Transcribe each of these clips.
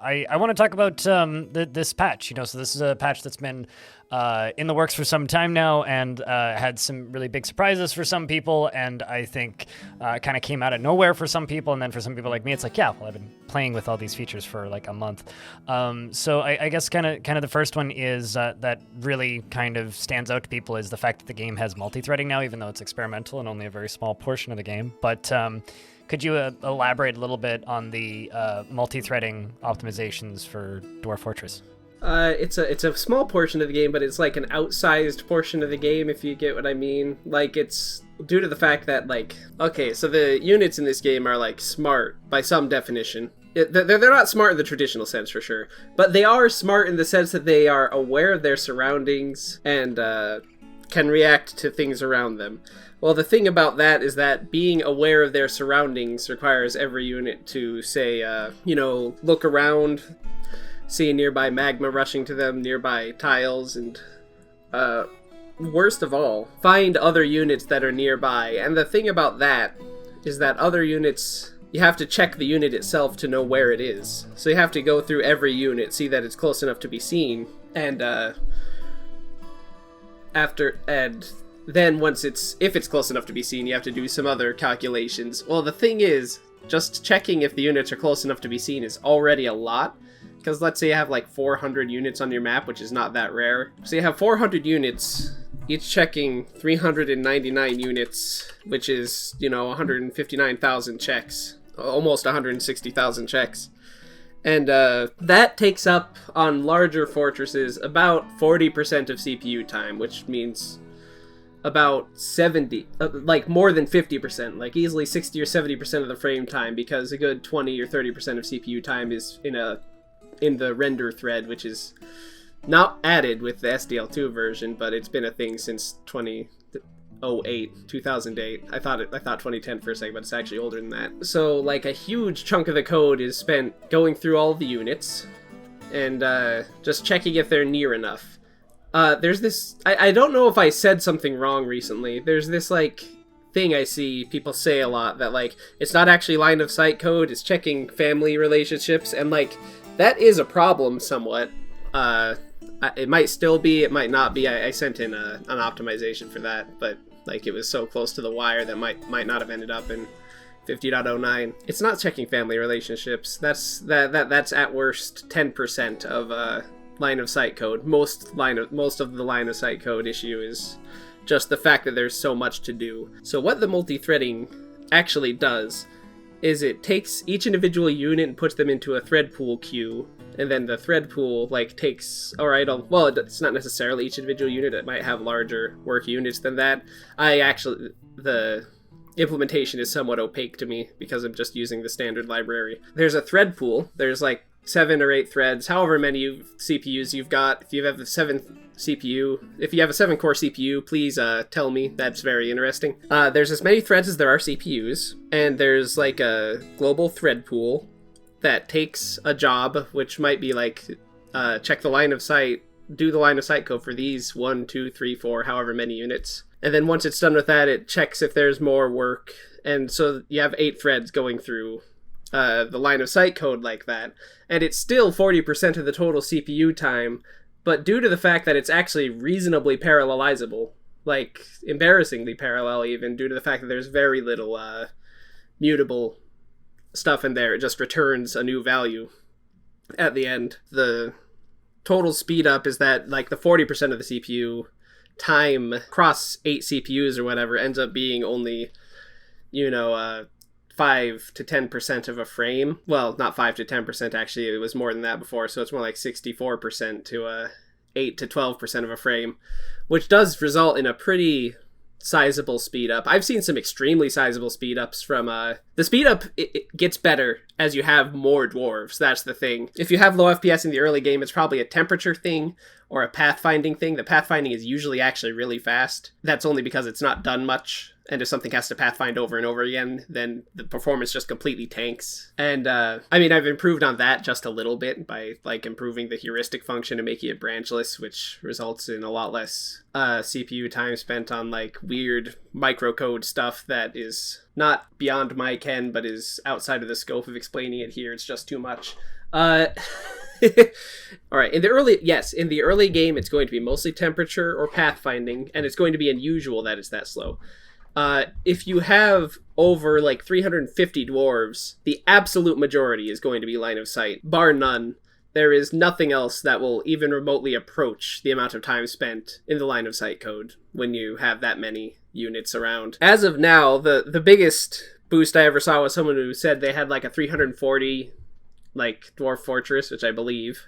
I want to talk about this patch. So this is a patch that's been in the works for some time now, and had some really big surprises for some people, and I think kind of came out of nowhere for some people, and then for some people like me, it's like, yeah, well, I've been playing with all these features for like a month. So I guess kind of the first one is that really kind of stands out to people is the fact that the game has multi-threading now, even though it's experimental and only a very small portion of the game. But could you elaborate a little bit on the multi-threading optimizations for Dwarf Fortress? It's a small portion of the game, but it's like an outsized portion of the game, if you get what I mean. Like, it's due to the fact that, like, okay, so the units in this game are, like, smart by some definition. They're not smart in the traditional sense, for sure, but they are smart in the sense that they are aware of their surroundings and can react to things around them. Well, the thing about that is that being aware of their surroundings requires every unit to, say, look around, see nearby magma rushing to them, nearby tiles, and, worst of all, find other units that are nearby. And the thing about that is that other units, you have to check the unit itself to know where it is. So you have to go through every unit, see that it's close enough to be seen, and, then if it's close enough to be seen, you have to do some other calculations. Well, the thing is, just checking if the units are close enough to be seen is already a lot. Because let's say you have like 400 units on your map, which is not that rare. So you have 400 units, each checking 399 units, which is, 159,000 checks. Almost 160,000 checks. And that takes up, on larger fortresses, about 40% of CPU time, which means about 70, more than 50%, like easily 60 or 70% of the frame time, because a good 20 or 30% of CPU time is in the render thread, which is not added with the SDL2 version, but it's been a thing since 2008. I thought 2010 for a second, but it's actually older than that. So, like, a huge chunk of the code is spent going through all the units and just checking if they're near enough. There's this... I don't know if I said something wrong recently. There's this, like, thing I see people say a lot that, like, it's not actually line of sight code, it's checking family relationships, and, like, that is a problem somewhat. It might still be, it might not be. I sent in an optimization for that, but, like, it was so close to the wire that might not have ended up in 50.09. It's not checking family relationships. That's at worst 10% of line of sight code. Most of the line of sight code issue is just the fact that there's so much to do. So what the multi-threading actually does is it takes each individual unit and puts them into a thread pool queue, and then the thread pool, like, takes, it's not necessarily each individual unit, it might have larger work units than that. The implementation is somewhat opaque to me because I'm just using the standard library. There's a thread pool, there's like 7 or 8 threads, however many CPUs you've got. If you have a 7-core CPU, please tell me. That's very interesting. There's as many threads as there are CPUs, and there's like a global thread pool that takes a job, which might be like check the line of sight, do the line of sight code for these 1, 2, 3, 4, however many units. And then once it's done with that, it checks if there's more work. And so you have 8 threads going through the line of sight code like that, and it's still 40% of the total CPU time, but due to the fact that it's actually reasonably parallelizable, like embarrassingly parallel even, due to the fact that there's very little mutable stuff in there, it just returns a new value at the end. The total speed up is that, like, the 40% of the CPU time across 8 CPUs or whatever ends up being only 5 to 10% of a frame. Well, not 5 to 10%, actually. It was more than that before, so it's more like 64% to 8 to 12% of a frame, which does result in a pretty sizable speed up. I've seen some extremely sizable speed ups from the speed up. It gets better as you have more dwarves. That's the thing. If you have low FPS in the early game, it's probably a temperature thing or a pathfinding thing. The pathfinding is usually actually really fast. That's only because it's not done much. And if something has to pathfind over and over again, then the performance just completely tanks. And, I've improved on that just a little bit by, like, improving the heuristic function and making it branchless, which results in a lot less CPU time spent on, like, weird microcode stuff that is not beyond my ken, but is outside of the scope of explaining it here. It's just too much. Uh, all right. In the early game, it's going to be mostly temperature or pathfinding, and it's going to be unusual that it's that slow. If you have over like 350 dwarves, the absolute majority is going to be line of sight, bar none. There is nothing else that will even remotely approach the amount of time spent in the line of sight code when you have that many units around. As of now, the biggest boost I ever saw was someone who said they had like a 340 like dwarf fortress, which I believe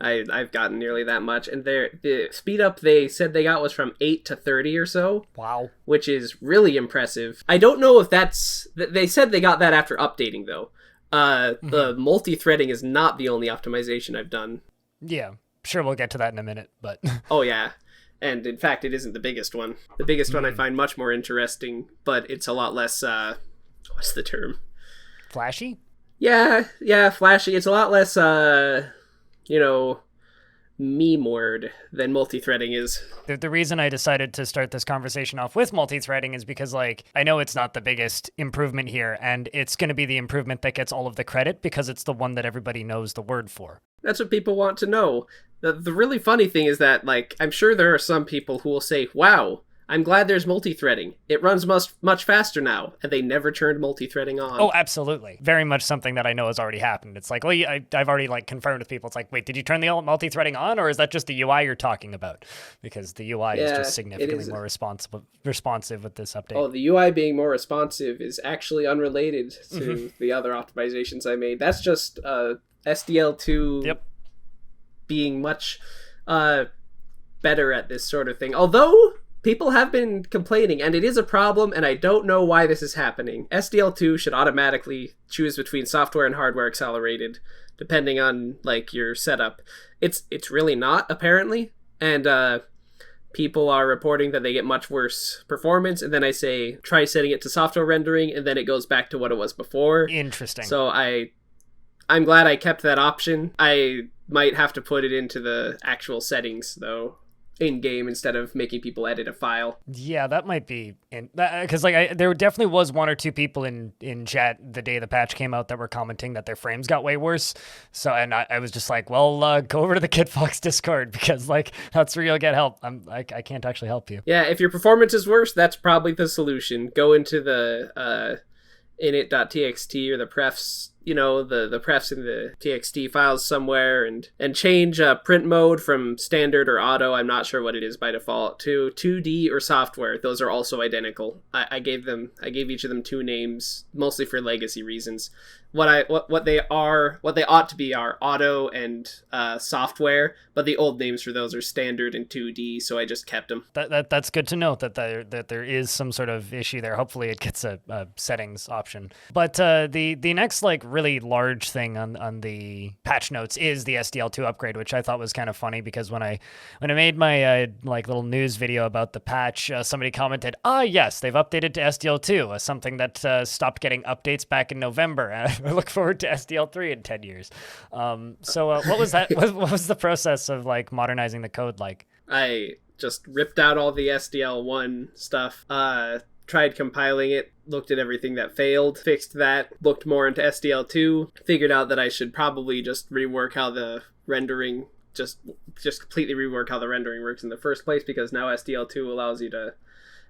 I've gotten nearly that much, and the speed up they said they got was from 8 to 30 or so. Wow. Which is really impressive. I don't know if they said they got that after updating though. The multi-threading is not the only optimization I've done. Yeah, sure, we'll get to that in a minute, but oh yeah. And in fact, it isn't the biggest one. The biggest one I find much more interesting, but it's a lot less what's the term? Flashy? Yeah, flashy. It's a lot less meme word than multi-threading is. The reason I decided to start this conversation off with multi-threading is because, like, I know it's not the biggest improvement here, and it's going to be the improvement that gets all of the credit because it's the one that everybody knows the word for. That's what people want to know. The really funny thing is that, like, I'm sure there are some people who will say, wow, I'm glad there's multi-threading. It runs much faster now, and they never turned multi-threading on. Oh, absolutely. Very much something that I know has already happened. It's like, well, I've already like confirmed with people. It's like, wait, did you turn the multi-threading on, or is that just the UI you're talking about? Because the UI is just significantly more responsive with this update. Oh, the UI being more responsive is actually unrelated to the other optimizations I made. That's just SDL2 being much better at this sort of thing. Although people have been complaining, and it is a problem, and I don't know why this is happening. SDL2 should automatically choose between software and hardware accelerated, depending on, like, your setup. It's really not, apparently, and people are reporting that they get much worse performance, and then I say, try setting it to software rendering, and then it goes back to what it was before. Interesting. So I'm glad I kept that option. I might have to put it into the actual settings, though, in-game instead of making people edit a file. Yeah, that might be... Because there definitely was one or two people in chat the day the patch came out that were commenting that their frames got way worse. So, and I was just like, well, go over to the KitFox Discord because, like, that's where you'll get help. I can't actually help you. Yeah, if your performance is worse, that's probably the solution. Go into the init.txt or the prefs, the prefs in the txt files somewhere and change print mode from standard or auto, I'm not sure what it is by default, to 2D or software. Those are also identical. I gave each of them two names, mostly for legacy reasons. What they ought to be are auto and software, but the old names for those are standard and 2D, so I just kept them. That's good to know that there is some sort of issue there. Hopefully it gets a settings option. But the next like really large thing on the patch notes is the SDL2 upgrade, which I thought was kind of funny because when I made my like little news video about the patch, somebody commented, yes, they've updated to SDL2, something that stopped getting updates back in November. I look forward to SDL3 in 10 years. So what was that? What was the process of like modernizing the code like? I just ripped out all the SDL1 stuff, tried compiling it, looked at everything that failed, fixed that, looked more into SDL2, figured out that I should probably just rework how the rendering, just completely rework how the rendering works in the first place, because now SDL2 allows you to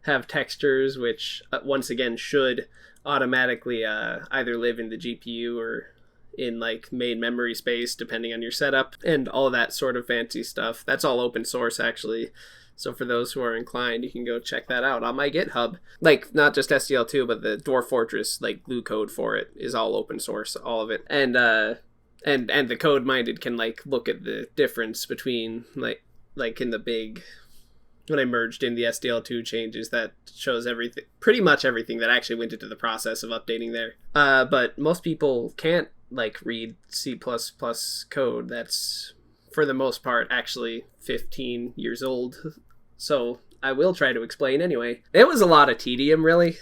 have textures which once again should automatically either live in the GPU or in like main memory space depending on your setup, and all that sort of fancy stuff. That's all open source actually, so for those who are inclined, you can go check that out on my GitHub. Like, not just SDL2, but the Dwarf Fortress like glue code for it is all open source, all of it. And the code minded can like look at the difference between like in the big, when I merged in the SDL2 changes, that shows everything, pretty much everything that actually went into the process of updating there. But most people can't like read C++ code that's for the most part actually 15 years old. So I will try to explain anyway. It was a lot of tedium, really.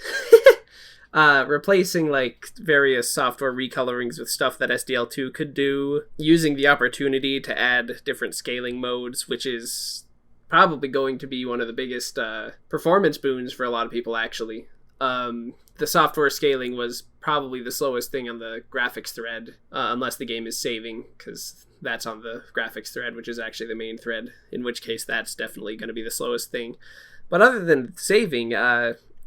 Replacing like various software recolorings with stuff that SDL2 could do, using the opportunity to add different scaling modes, which is probably going to be one of the biggest performance boons for a lot of people, actually. the software scaling was probably the slowest thing on the graphics thread, unless the game is saving, because that's on the graphics thread, which is actually the main thread, in which case that's definitely going to be the slowest thing. But other than saving,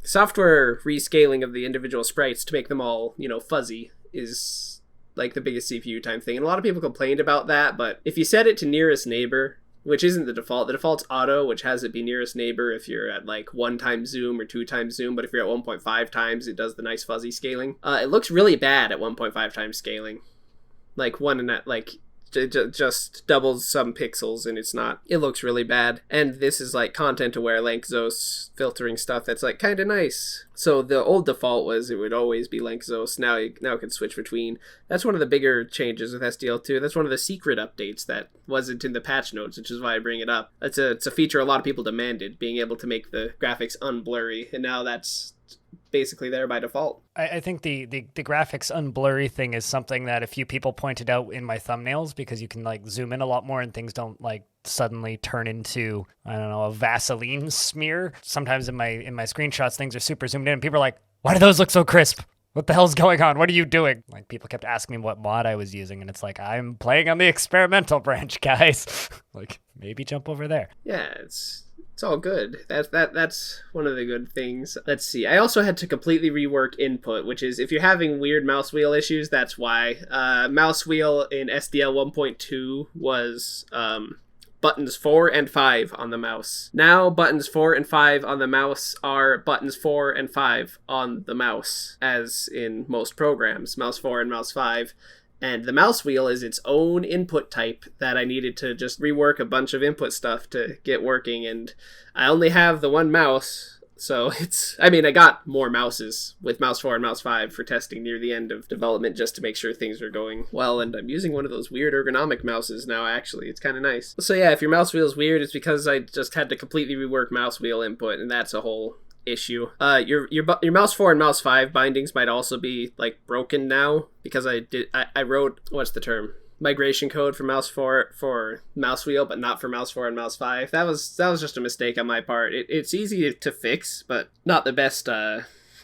software rescaling of the individual sprites to make them all, fuzzy is like the biggest CPU time thing. And a lot of people complained about that, but if you set it to nearest neighbor, which isn't the default's auto, which has it be nearest neighbor if you're at like 1 times zoom or 2 times zoom, but if you're at 1.5 times, it does the nice fuzzy scaling. It looks really bad at 1.5 times scaling. Like just doubles some pixels, and it looks really bad. And this is like content aware Lanczos filtering stuff that's like kind of nice. So the old default was it would always be Lanczos. Now it can switch between. That's one of the bigger changes with SDL2. That's one of the secret updates that wasn't in the patch notes, which is why I bring it up. It's a feature a lot of people demanded, being able to make the graphics unblurry, and now that's basically there by default. I think the graphics unblurry thing is something that a few people pointed out in my thumbnails, because you can like zoom in a lot more and things don't like suddenly turn into, I don't know, a Vaseline smear. Sometimes in my screenshots things are super zoomed in and people are like, why do those look so crisp? What the hell's going on? What are you doing? Like, people kept asking me what mod I was using, and it's like, I'm playing on the experimental branch, guys. Like, maybe jump over there. Yeah, it's all good. That's one of the good things. Let's see. I also had to completely rework input, which is if you're having weird mouse wheel issues, that's why. Mouse wheel in SDL 1.2 was buttons 4 and 5 on the mouse. Now buttons 4 and 5 on the mouse are buttons 4 and 5 on the mouse, as in most programs, mouse 4 and mouse 5. And the mouse wheel is its own input type that I needed to just rework a bunch of input stuff to get working. And I only have the one mouse, so I got more mouses with mouse 4 and mouse 5 for testing near the end of development just to make sure things are going well. And I'm using one of those weird ergonomic mouses now, actually. It's kind of nice. So yeah, if your mouse wheel is weird, it's because I just had to completely rework mouse wheel input, and that's a whole issue. Your mouse 4 and mouse 5 bindings might also be like broken now, because I wrote, what's the term, migration code for mouse 4 for mouse wheel, but not for mouse 4 and mouse 5. That was just a mistake on my part. It's easy to fix, but not the best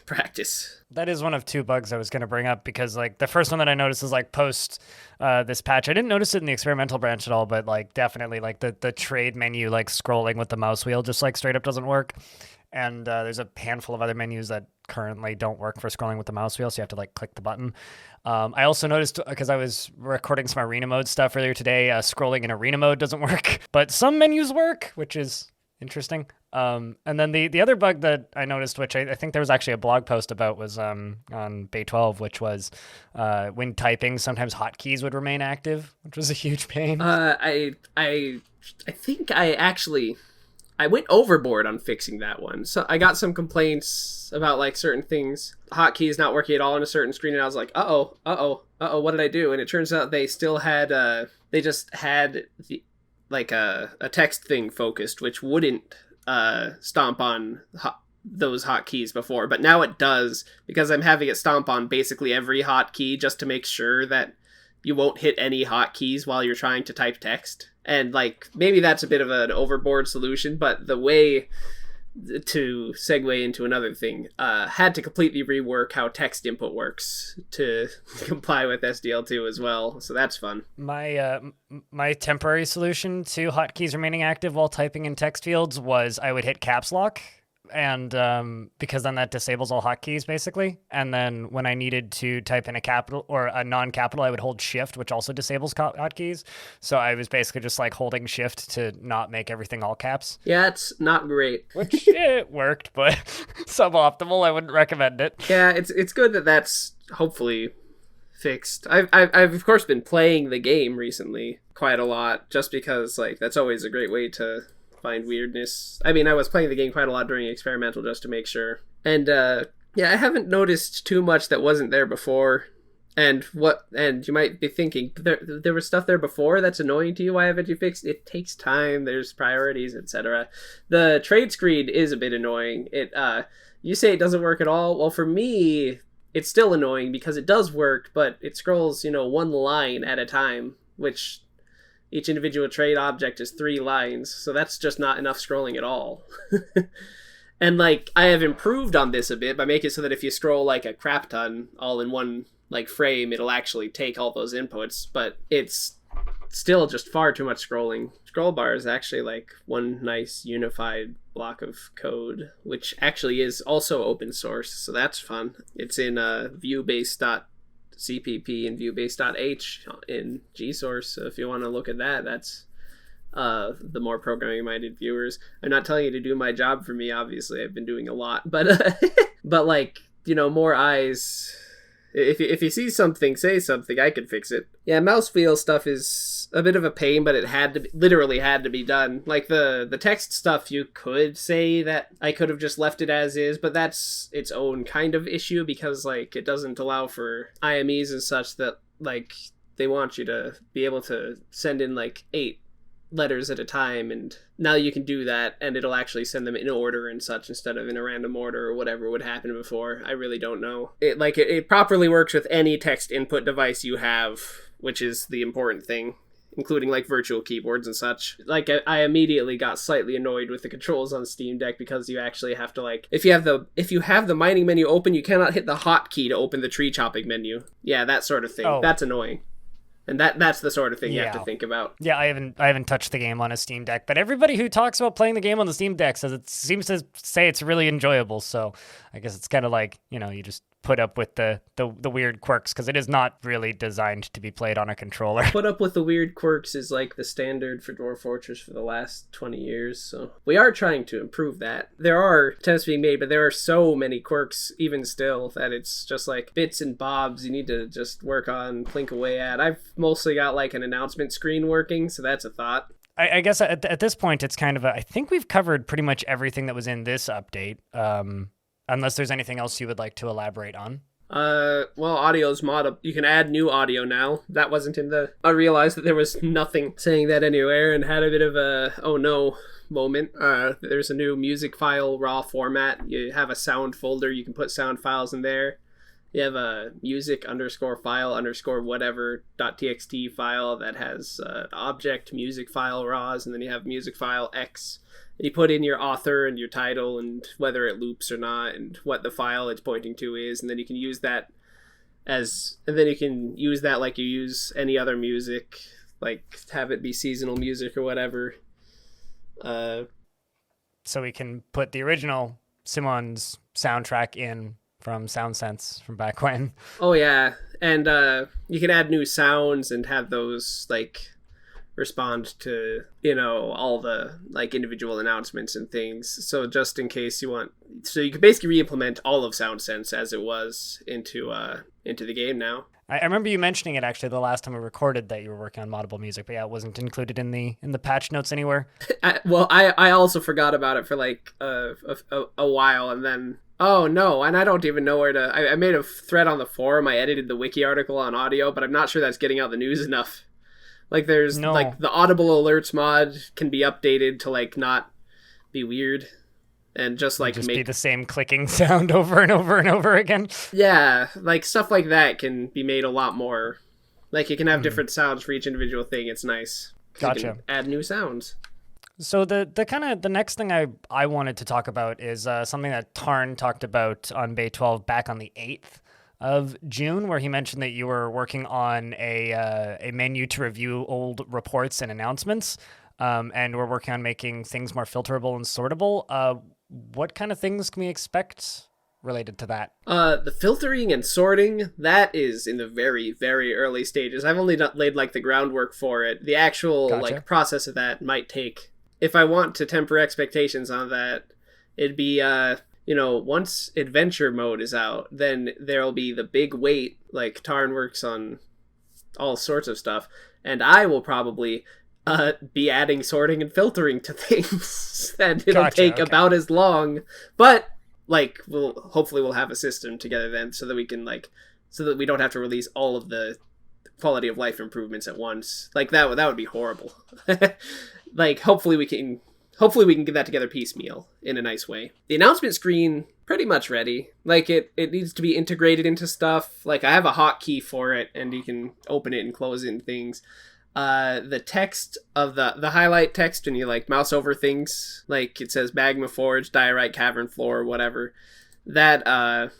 practice. That is one of 2 bugs I was going to bring up, because like the first one that I noticed is like post this patch. I didn't notice it in the experimental branch at all, but like definitely like the trade menu, like scrolling with the mouse wheel just like straight up doesn't work. And there's a handful of other menus that currently don't work for scrolling with the mouse wheel, so you have to like click the button. I also noticed, because I was recording some arena mode stuff earlier today, scrolling in arena mode doesn't work, but some menus work, which is interesting. And then the other bug that I noticed, which I think there was actually a blog post about, was on Bay 12, which was when typing, sometimes hotkeys would remain active, which was a huge pain. I think I went overboard on fixing that one. So I got some complaints about like certain things, hotkeys not working at all on a certain screen, and I was like, what did I do? And it turns out they still had they just had the like a text thing focused, which wouldn't stomp on those hotkeys before, but now it does, because I'm having it stomp on basically every hotkey just to make sure that you won't hit any hotkeys while you're trying to type text. And like, maybe that's a bit of an overboard solution, but the way to segue into another thing, had to completely rework how text input works to comply with SDL2 as well. So that's fun. My temporary solution to hotkeys remaining active while typing in text fields was I would hit caps lock, and because then that disables all hotkeys basically. And then when I needed to type in a capital or a non-capital, I would hold shift, which also disables hotkeys. So I was basically just like holding shift to not make everything all caps. Yeah, it's not great. Which it worked, but suboptimal. I wouldn't recommend it. Yeah, it's good that that's hopefully fixed. I've of course been playing the game recently quite a lot, just because like that's always a great way to find weirdness. I mean, I was playing the game quite a lot during experimental just to make sure. And yeah, I haven't noticed too much that wasn't there before. And you might be thinking, there was stuff there before that's annoying to you. Why haven't you fixed it? It takes time. There's priorities, etc. The trade screen is a bit annoying. You say it doesn't work at all. Well, for me, it's still annoying because it does work, but it scrolls, one line at a time, which each individual trade object is 3 lines, so that's just not enough scrolling at all. And like I have improved on this a bit by making it so that if you scroll like a crap ton all in one like frame, it'll actually take all those inputs, but it's still just far too much scrolling. Scroll bar is actually like one nice unified block of code, which actually is also open source, so that's fun. It's in viewbase.cpp and viewbase.h in gsource, so if you want to look at that, that's the more programming minded viewers. I'm not telling you to do my job for me, obviously I've been doing a lot, but but like, you know, more eyes. If you see something, say something. I can fix it. Yeah, mouse wheel stuff is a bit of a pain, but it literally had to be done. Like the text stuff, you could say that I could have just left it as is, but that's its own kind of issue because like it doesn't allow for IMEs and such that like they want you to be able to send in like 8 letters at a time, and now you can do that and it'll actually send them in order and such instead of in a random order or whatever would happen before. I really don't know. It properly works with any text input device you have, which is the important thing, including like virtual keyboards and such. Like I immediately got slightly annoyed with the controls on Steam Deck because you actually have to like if you have the mining menu open, you cannot hit the hotkey to open the tree chopping menu. Yeah, that sort of thing. Oh. That's annoying. And that's the sort of thing you have to think about. Yeah, I haven't touched the game on a Steam Deck, but everybody who talks about playing the game on the Steam Deck seems to say it's really enjoyable. So I guess it's kind of like, you know, you just put up with the weird quirks because it is not really designed to be played on a controller. Put up with the weird quirks is like the standard for Dwarf Fortress for the last 20 years, so we are trying to improve that. There are attempts being made, but there are so many quirks even still that it's just like bits and bobs you need to just work on, plink away at. I've mostly got like an announcement screen working, so that's a thought. I guess at this point it's kind of I think we've covered pretty much everything that was in this update. Unless there's anything else you would like to elaborate on. Well, audio's Modable. You can add new audio now. That wasn't in the... I realized that there was nothing saying that anywhere and had a bit of a, oh no, moment. There's a new music file raw format. You have a sound folder. You can put sound files in there. You have a music _ file _ whatever .txt file that has object music file raws, and then you have music file X. And you put in your author and your title and whether it loops or not and what the file it's pointing to is, and then you can use that like you use any other music, like have it be seasonal music or whatever. So we can put the original Simon's soundtrack in from SoundSense from back when. Oh yeah, and you can add new sounds and have those like respond to, you know, all the like individual announcements and things. So just in case you want, so you can basically re-implement all of SoundSense as it was into the game now. I remember you mentioning it actually the last time we recorded that you were working on Modable music, but yeah, it wasn't included in the patch notes anywhere. I also forgot about it for like a while, and then oh no, and I don't even know where to. I made a thread on the forum. I edited the wiki article on audio, but I'm not sure that's getting out the news enough. Like there's like the Audible alerts mod can be updated to like not be weird and just like be the same clicking sound over and over and over again. Yeah, like stuff like that can be made a lot more. Like you can have different sounds for each individual thing. It's nice. Gotcha. You can add new sounds. So the kind of the next thing I wanted to talk about is something that Tarn talked about on Bay 12 back on the 8th of June, where he mentioned that you were working on a menu to review old reports and announcements, and we're working on making things more filterable and sortable. What kind of things can we expect related to that? The filtering and sorting, that is in the very, very early stages. I've only laid like the groundwork for it. The actual like process of that might take, if I want to temper expectations on that, it'd be you know, once adventure mode is out, then there'll be the big wait, like Tarn works on all sorts of stuff, and I will probably be adding sorting and filtering to things, and it'll take about as long, but like hopefully we'll have a system together then so that we can so that we don't have to release all of the quality of life improvements at once. Like that would be horrible. Like hopefully we can get that together piecemeal in a nice way. The announcement screen, pretty much ready. Like, it needs to be integrated into stuff. Like, I have a hotkey for it, and you can open it and close it and things. the text of the highlight text when you like mouse over things, like it says magma forge, diorite cavern floor, whatever, that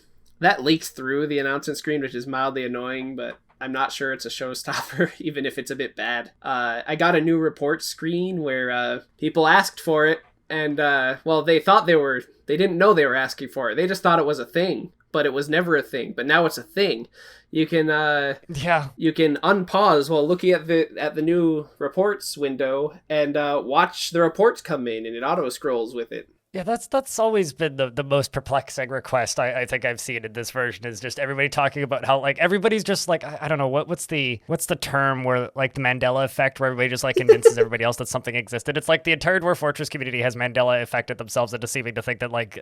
leaks through the announcement screen, which is mildly annoying, but I'm not sure it's a showstopper, even if it's a bit bad. I got a new report screen where people asked for it, and well, they didn't know they were asking for it. They just thought it was a thing, but it was never a thing. But now it's a thing. You can you can unpause while looking at the new reports window and watch the reports come in, and it auto scrolls with it. Yeah, that's always been the most perplexing request I think I've seen in this version, is just everybody talking about how like everybody's just like, I don't know what's the term where like the Mandela effect, where everybody just like convinces everybody else that something existed. It's like the entire Dwarf Fortress community has Mandela affected themselves into seeming to think that like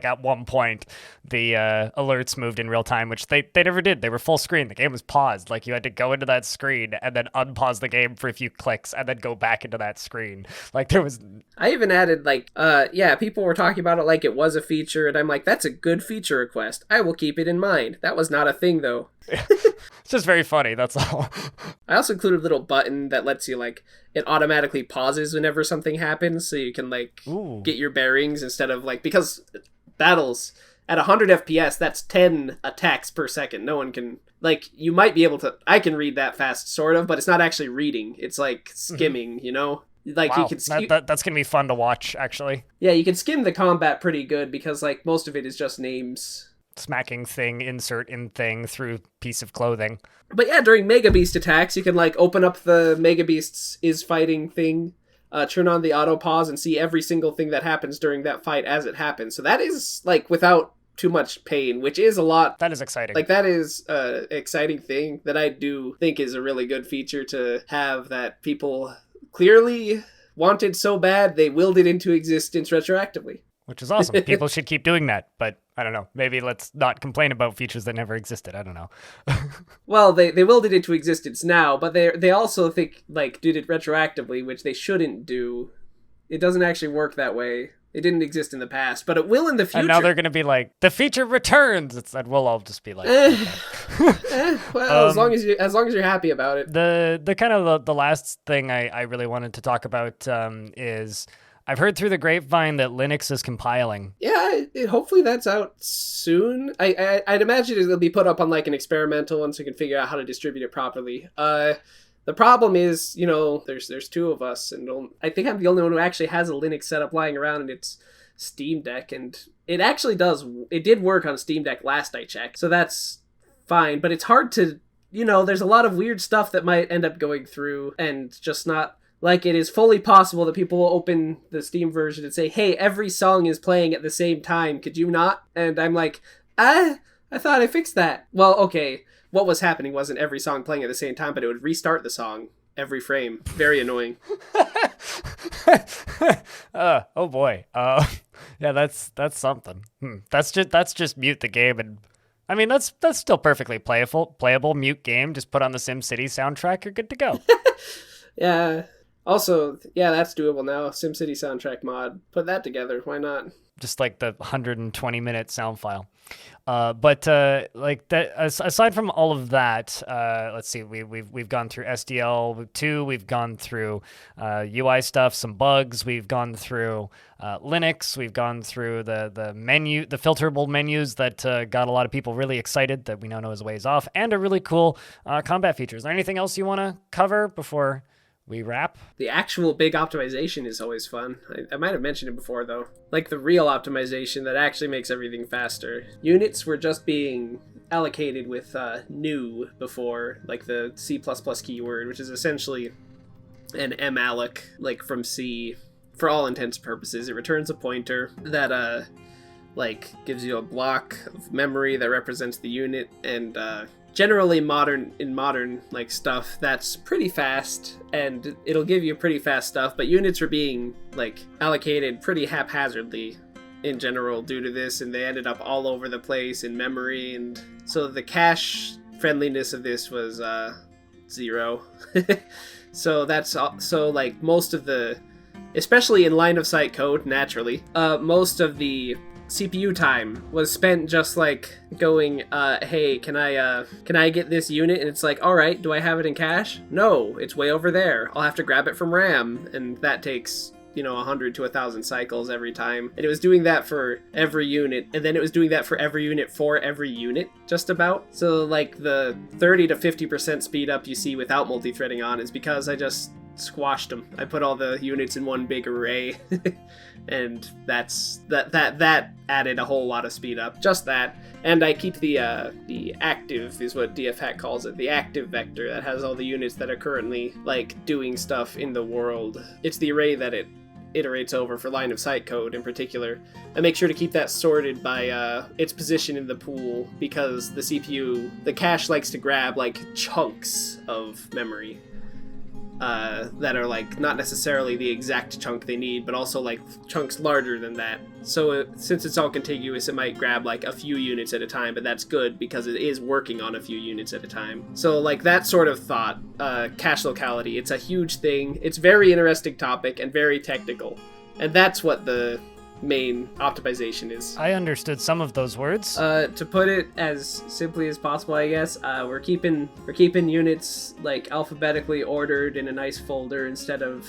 at one point the alerts moved in real time, which they never did. They were full screen. The game was paused. Like you had to go into that screen and then unpause the game for a few clicks and then go back into that screen. Like there was. I even added like people were talking about it like it was a feature, and I'm like, that's a good feature request. I will keep it in mind. That was not a thing, though. It's just very funny, that's all. I also included a little button that lets you, like, it automatically pauses whenever something happens, so you can, like, get your bearings instead of, like, because battles at 100 FPS, that's 10 attacks per second. No one can, like, you might be able to, I can read that fast, sort of, but it's not actually reading. It's, like, skimming, you know? Like wow, you can that's gonna be fun to watch, actually. Yeah, you can skim the combat pretty good because like most of it is just names. Smacking thing, insert in thing through piece of clothing. But yeah, during Mega Beast attacks, you can like open up the Mega Beast's is fighting thing, turn on the auto pause, and see every single thing that happens during that fight as it happens. So that is like without too much pain, which is a lot. That is exciting. Like that is an exciting thing that I do think is a really good feature to have, that people clearly wanted so bad they willed it into existence retroactively. Which is awesome. People should keep doing that, but I don't know. Maybe let's not complain about features that never existed. I don't know. Well, they willed it into existence now, but they also think like did it retroactively, which they shouldn't do. It doesn't actually work that way. It didn't exist in the past, but it will in the future. And now they're going to be like, the feature returns. And we'll all just be like, well, as long as you're happy about it. The kind of the last thing I really wanted to talk about is I've heard through the grapevine that Linux is compiling. Yeah, hopefully that's out soon. I'd imagine it'll be put up on like an experimental once we can figure out how to distribute it properly. The problem is, you know, there's two of us, and I think I'm the only one who actually has a Linux setup lying around, and it's Steam Deck, and it actually it did work on Steam Deck last I checked, so that's fine, but it's hard to, you know, there's a lot of weird stuff that might end up going through, and just not, like, it is fully possible that people will open the Steam version and say, hey, every song is playing at the same time, could you not? And I'm like, I thought I fixed that. Well, okay. What was happening wasn't every song playing at the same time, but it would restart the song every frame. Very annoying. Oh boy. Yeah, that's something. That's just mute the game, and I mean that's still perfectly playable mute game. Just put on the SimCity soundtrack, you're good to go. Yeah. Also, yeah, that's doable now. SimCity soundtrack mod. Put that together. Why not? Just like the 120-minute sound file. But like that, aside from all of that, let's see, we've gone through SDL2, we've gone through UI stuff, some bugs, we've gone through Linux, we've gone through the menu, the filterable menus that got a lot of people really excited that we now know is a ways off, and a really cool combat feature. Is there anything else you want to cover before we wrap? The actual big optimization is always fun. I might have mentioned it before, though. Like the real optimization that actually makes everything faster. Units were just being allocated with new before, like the C++ keyword, which is essentially an malloc, like from C. For all intents and purposes, it returns a pointer that like gives you a block of memory that represents the unit, and generally modern like stuff that's pretty fast, and it'll give you pretty fast stuff, but units were being like allocated pretty haphazardly in general due to this, and they ended up all over the place in memory, and so the cache friendliness of this was 0. So that's so like most of the, especially in line of sight code, naturally, most of the CPU time was spent just like going, hey, can I get this unit? And it's like, all right, do I have it in cache? No, it's way over there. I'll have to grab it from RAM, and that takes 100 to 1,000 cycles every time. And it was doing that for every unit, and then it was doing that for every unit, just about. So like the 30 to 50% speed up you see without multi-threading on is because I just squashed them. I put all the units in one big array, and that added a whole lot of speed up. Just that. And I keep the active, is what DFHack calls it, the active vector that has all the units that are currently like doing stuff in the world. It's the array that it iterates over for line of sight code in particular. I make sure to keep that sorted by its position in the pool, because the CPU, the cache likes to grab like chunks of memory that are like not necessarily the exact chunk they need, but also like chunks larger than that. So since it's all contiguous, it might grab like a few units at a time, but that's good because it is working on a few units at a time. So like that sort of thought, cache locality, it's a huge thing. It's very interesting topic and very technical, and that's what the main optimization is. I understood some of those words. To put it as simply as possible, I guess, we're keeping units like alphabetically ordered in a nice folder instead of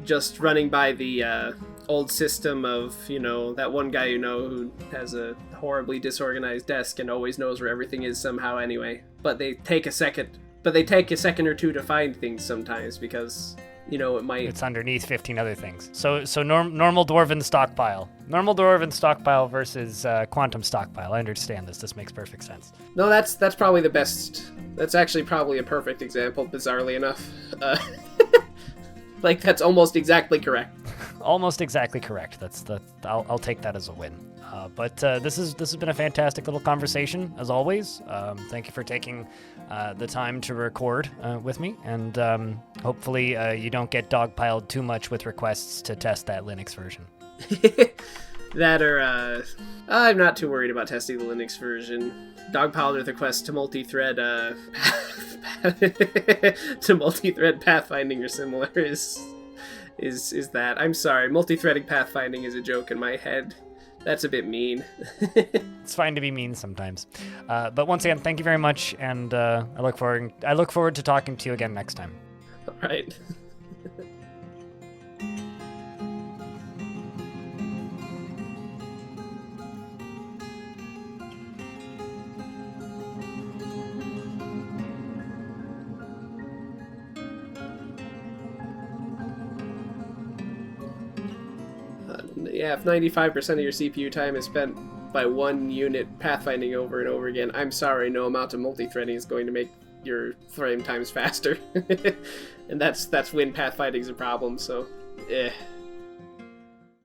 just running by the old system of that one guy who has a horribly disorganized desk and always knows where everything is somehow anyway. But they take a second or two to find things sometimes because it might... It's underneath 15 other things. So normal Dwarven stockpile. Normal Dwarven stockpile versus quantum stockpile. I understand this. This makes perfect sense. No, that's probably the best... That's actually probably a perfect example, bizarrely enough. Like, that's almost exactly correct. Almost exactly correct. I'll take that as a win. But this has been a fantastic little conversation, as always. Thank you for taking the time to record with me, and hopefully you don't get dogpiled too much with requests to test that Linux version. That or I'm not too worried about testing the Linux version. Dogpiled with requests to multi-thread to multi-thread pathfinding or similar is that. I'm sorry, multi-threading pathfinding is a joke in my head. That's a bit mean. It's fine to be mean sometimes. But once again, thank you very much, and I look forward to talking to you again next time. All right. Yeah, if 95% of your CPU time is spent by one unit pathfinding over and over again, I'm sorry, no amount of multi-threading is going to make your frame times faster. And that's when pathfinding is a problem, so